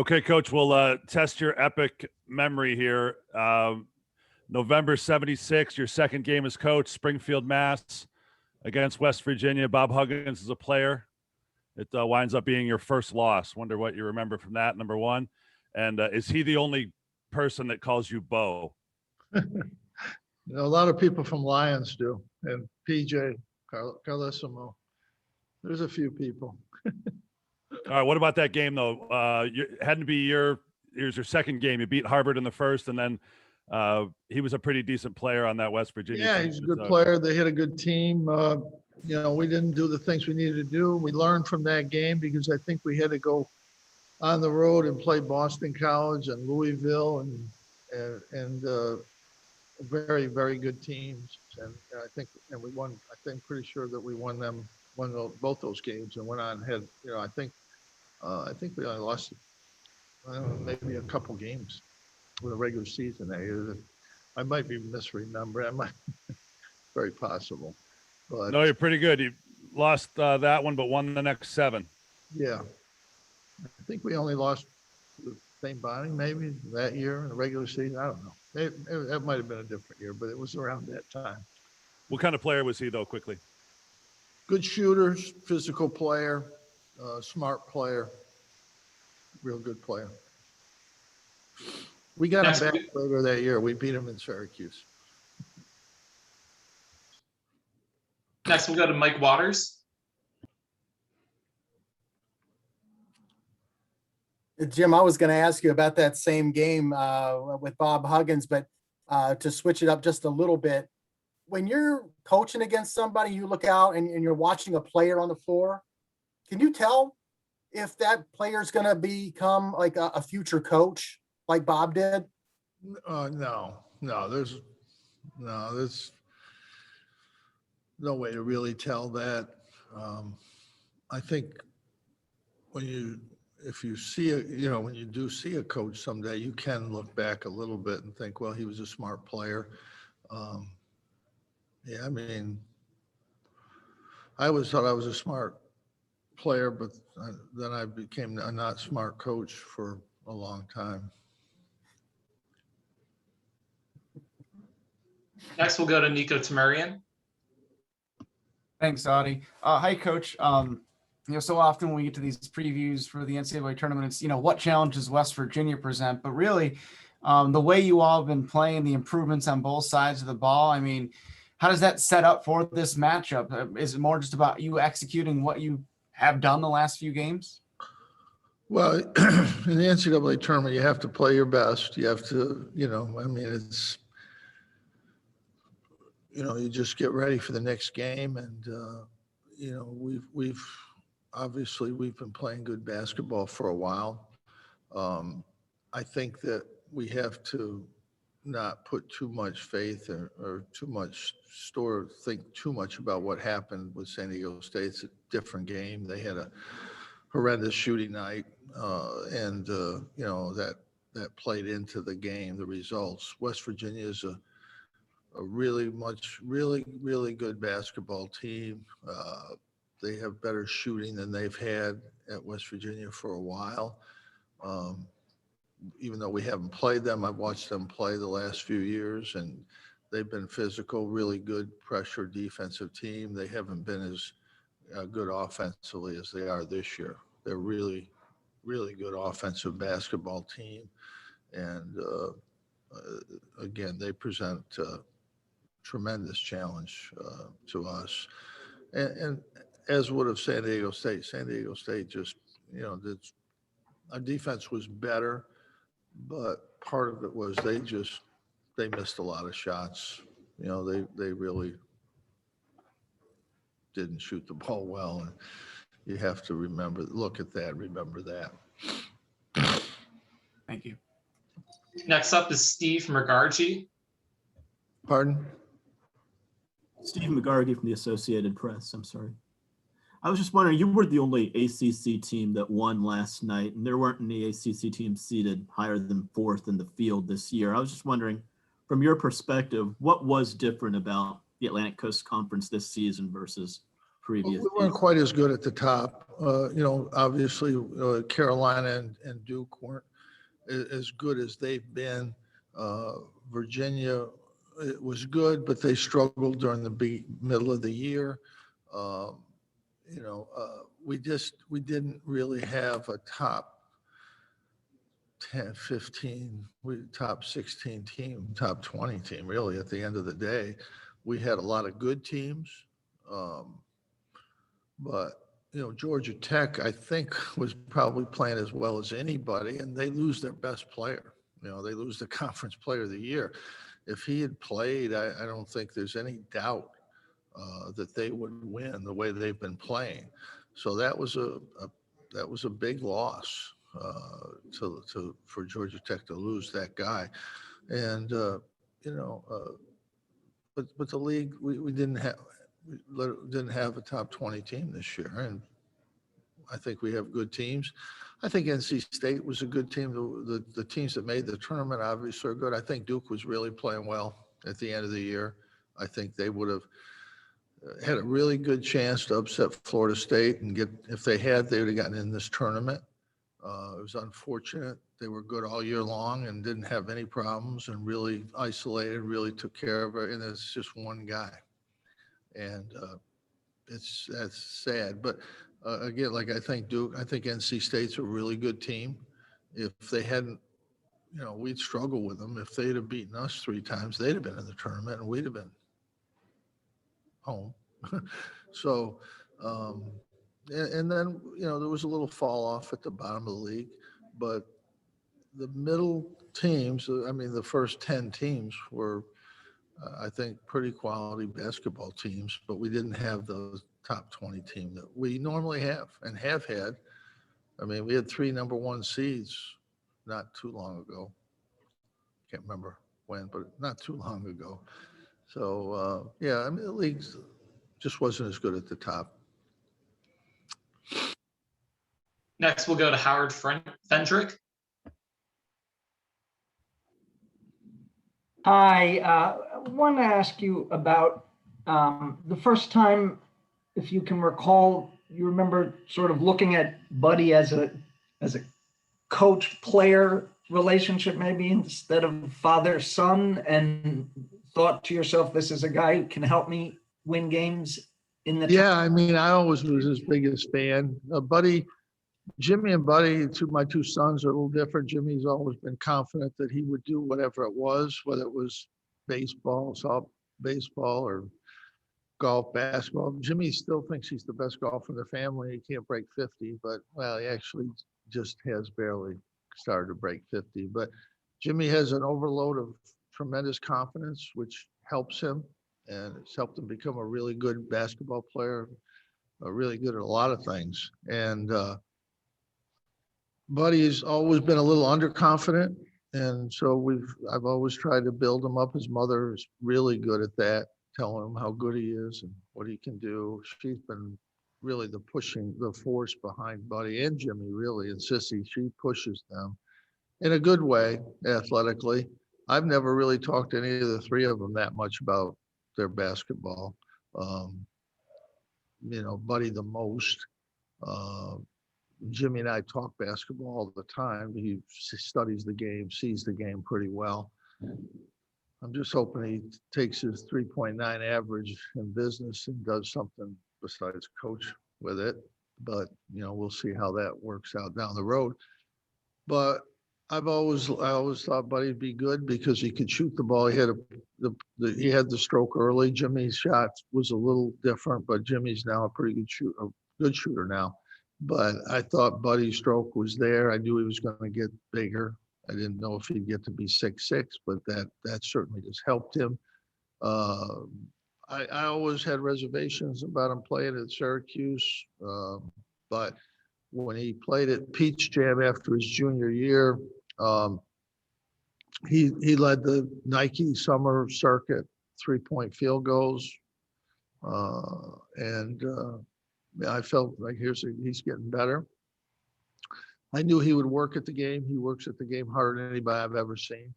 Okay, Coach, we'll test your epic memory here. November 76, your second game as coach, Springfield, Mass, against West Virginia. Bob Huggins is a player. It winds up being your first loss. Wonder what you remember from that, number one. And is he the only person that calls you Bo? A lot of people from Lions do, and PJ, Carlissimo. There's a few people. All right, what about that game, though? It had to be here's your second game. You beat Harvard in the first, and then he was a pretty decent player on that West Virginia team. Yeah, he's a good player. They hit a good team. We didn't do the things we needed to do. We learned from that game because I think we had to go on the road and play Boston College and Louisville and very, very good teams. And we won. Pretty sure that we won both those games and went on ahead. I think we only lost, maybe a couple games with a regular season that year. I might be misremembering. Very possible. But no, you're pretty good. You lost that one, but won the next 7. Yeah. I think we only lost to St. Bonnie maybe that year in the regular season. I don't know. That might have been a different year, but it was around that time. What kind of player was he, though, quickly? Good shooters, physical player, smart player, real good player. We got him back later that year. We beat him in Syracuse. Next, we'll go to Mike Waters. Jim, I was going to ask you about that same game with Bob Huggins, but to switch it up just a little bit, when you're coaching against somebody, you look out and you're watching a player on the floor, can you tell if that player is going to become like a future coach like Bob did? No, there's no way to really tell that. I think when you do see a coach someday, you can look back a little bit and think, well, he was a smart player. I mean, I always thought I was a smart player, but then I became a not smart coach for a long time. Next, we'll go to Nico Tamarian. Thanks, Audie. Hi, Coach. So often when we get to these previews for the NCAA tournament, it's, what challenges West Virginia present, but really the way you all have been playing, the improvements on both sides of the ball. I mean, how does that set up for this matchup? Is it more just about you executing what you have done the last few games? Well, in the NCAA tournament, you have to play your best. You have to, it's, you just get ready for the next game. And, we've obviously been playing good basketball for a while. I think that we have to not put too much faith or too much think too much about what happened with San Diego State. It's a different game. They had a horrendous shooting night, and that played into the game, the results. West Virginia is a really good basketball team. They have better shooting than they've had at West Virginia for a while. Even though we haven't played them, I've watched them play the last few years, and they've been physical, really good pressure defensive team. They haven't been as good offensively as they are this year. They're really, really good offensive basketball team. And again, they present a tremendous challenge to us. And as would have San Diego State. San Diego State just, our defense was better, but part of it was they missed a lot of shots. They really didn't shoot the ball well. And you have to remember that. Thank you. Next up is Steve McGargy. Pardon? Steve McGargy from the Associated Press. I'm sorry. I was just wondering, you were the only ACC team that won last night, and there weren't any ACC teams seated higher than 4th in the field this year. I was just wondering, from your perspective, what was different about the Atlantic Coast Conference this season versus previous. We weren't quite as good at the top. Obviously Carolina and Duke weren't as good as they've been. Virginia, it was good, but they struggled during the middle of the year. We didn't really have a top 10, 15, top 16 team, top 20 team, really, at the end of the day. We had a lot of good teams. But Georgia Tech, I think, was probably playing as well as anybody, and they lose their best player. They lose the conference player of the year. If he had played, I don't think there's any doubt that they would win the way they've been playing. So that was a big loss for Georgia Tech to lose that guy. And but the league, we didn't have a top 20 team this year, and I think we have good teams. I think NC State was a good team. The teams that made the tournament obviously are good. I think Duke was really playing well at the end of the year. I think they would have had a really good chance to upset Florida State and if they had, they would have gotten in this tournament. It was unfortunate. They were good all year long and didn't have any problems and really isolated, really took care of it. And it's just one guy. And that's sad. But again, like I think NC State's a really good team. If they hadn't, we'd struggle with them. If they'd have beaten us 3 times, they'd have been in the tournament and we'd have been home. So, and then, there was a little fall off at the bottom of the league, but the middle teams, the first 10 teams were, I think, pretty quality basketball teams, but we didn't have those top 20 team that we normally have and have had. We had 3 number 1 seeds not too long ago. Can't remember when, but not too long ago. So, the league just wasn't as good at the top. Next, we'll go to Howard Fendrick. Hi, I want to ask you about the first time, if you can recall, you remember sort of looking at Buddy as a coach-player relationship, maybe instead of father-son, and thought to yourself, this is a guy who can help me win games in the I always was his biggest fan. Jimmy and Buddy, my 2 sons, are a little different. Jimmy's always been confident that he would do whatever it was, whether it was baseball, or golf, basketball. Jimmy still thinks he's the best golfer in the family. He can't break 50, but he actually just has barely started to break 50. But Jimmy has an overload of tremendous confidence, which helps him, and it's helped him become a really good basketball player, really good at a lot of things. And Buddy's always been a little underconfident, and so I've always tried to build him up. His mother is really good at that, telling him how good he is and what he can do. She's been really the force behind Buddy and Jimmy, really, and Sissy. She pushes them in a good way, athletically. I've never really talked to any of the 3 of them that much about their basketball. Buddy the most. Jimmy and I talk basketball all the time. He studies the game, sees the game pretty well. I'm just hoping he takes his 3.9 average in business and does something besides coach with it. But, we'll see how that works out down the road. But I always thought Buddy'd be good because he could shoot the ball. He had the stroke early. Jimmy's shot was a little different, but Jimmy's now a pretty good shooter now. But I thought Buddy's stroke was there. I knew he was going to get bigger. I didn't know if he'd get to be 6'6", but that certainly just helped him. I always had reservations about him playing at Syracuse, but when he played at Peach Jam after his junior year, he led the Nike summer circuit 3-point field goals, and I felt like he's getting better. I knew he would work at the game. He works at the game harder than anybody I've ever seen.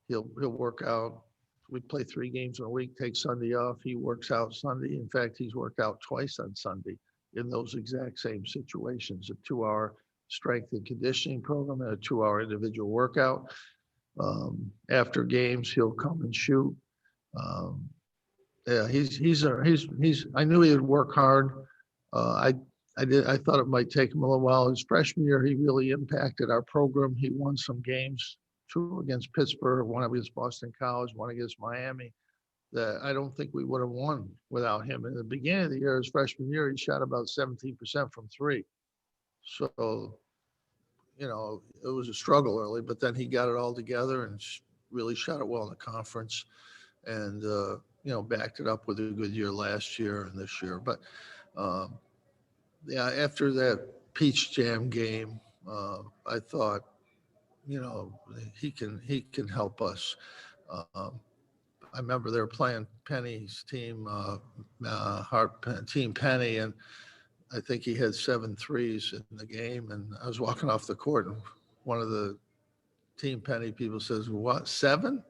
He'll work out We play 3 games in a week, take Sunday off. He works out Sunday. In fact, he's worked out twice on Sunday in those exact same situations, a 2-hour strength and conditioning program and a 2-hour individual workout. After games, he'll come and shoot. Yeah, I knew he would work hard. I thought it might take him a little while. His freshman year, he really impacted our program. He won some games, 2 against Pittsburgh, 1 against Boston College, 1 against Miami, that I don't think we would have won without him. In the beginning of the year, his freshman year, he shot about 17% from 3. So, you know, it was a struggle early, but then he got it all together and really shot it well in the conference, and you know, backed it up with a good year last year and this year. But yeah, after that Peach Jam game, I thought, you know, he can help us. I remember they were playing Penny's team, Team Penny, and I think he had 7 threes in the game. And I was walking off the court, and one of the Team Penny people says, "What, 7?"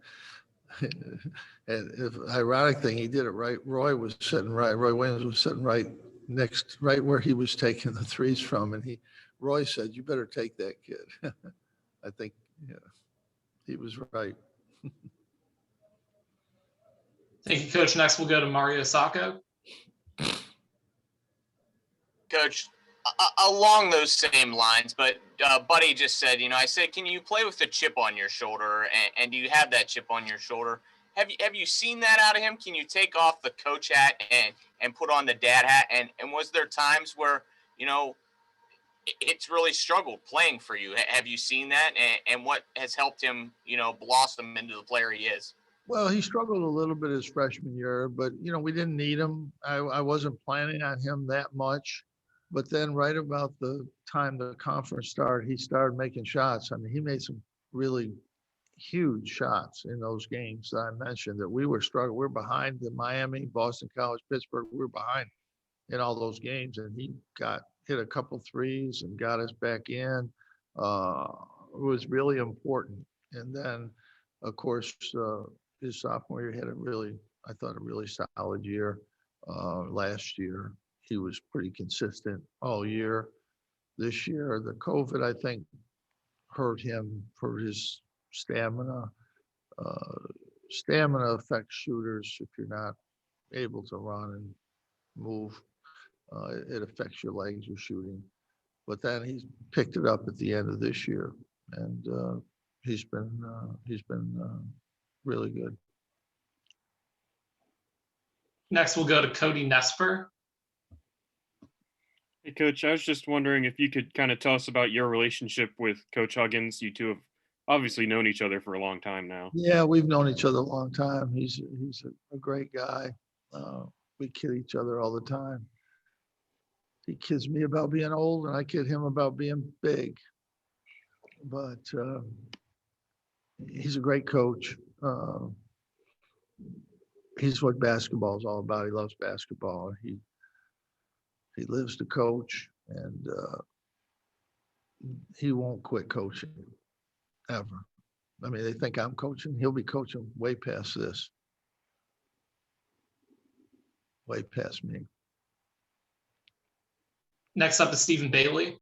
And if ironic thing, he did it right. Roy Williams was sitting right where he was taking the threes from, and Roy said, "You better take that kid." I think, yeah, he was right. Thank you, Coach. Next, we'll go to Mario Sacco. Coach, along those same lines, but Buddy just said, I said, can you play with the chip on your shoulder? And do you have that chip on your shoulder? Have you seen that out of him? Can you take off the coach hat and put on the dad hat? And was there times where, it's really struggled playing for you? Have you seen that? And what has helped him, blossom into the player he is? Well, he struggled a little bit his freshman year, but, we didn't need him. I wasn't planning on him that much. But then right about the time the conference started, he started making shots. I mean, he made some really huge shots in those games that I mentioned that we were struggling. We're behind the Miami, Boston College, Pittsburgh. We were behind in all those games, and he hit a couple threes and got us back in. It was really important. And then, of course, his sophomore year had a really solid year. Last year, he was pretty consistent all year. This year, the COVID, I think, hurt him for his stamina. Stamina affects shooters if you're not able to run and move. It affects your legs with shooting. But then he's picked it up at the end of this year, and he's been really good. Next, we'll go to Cody Nesper. Hey, Coach, I was just wondering if you could kind of tell us about your relationship with Coach Huggins. You two have obviously known each other for a long time now. Yeah, we've known each other a long time. He's a great guy. We kid each other all the time. He kids me about being old, and I kid him about being big. But he's a great coach. He's what basketball is all about. He loves basketball. He lives to coach, and he won't quit coaching ever. I mean, they think I'm coaching. He'll be coaching way past this, way past me. Next up is Stephen Bailey.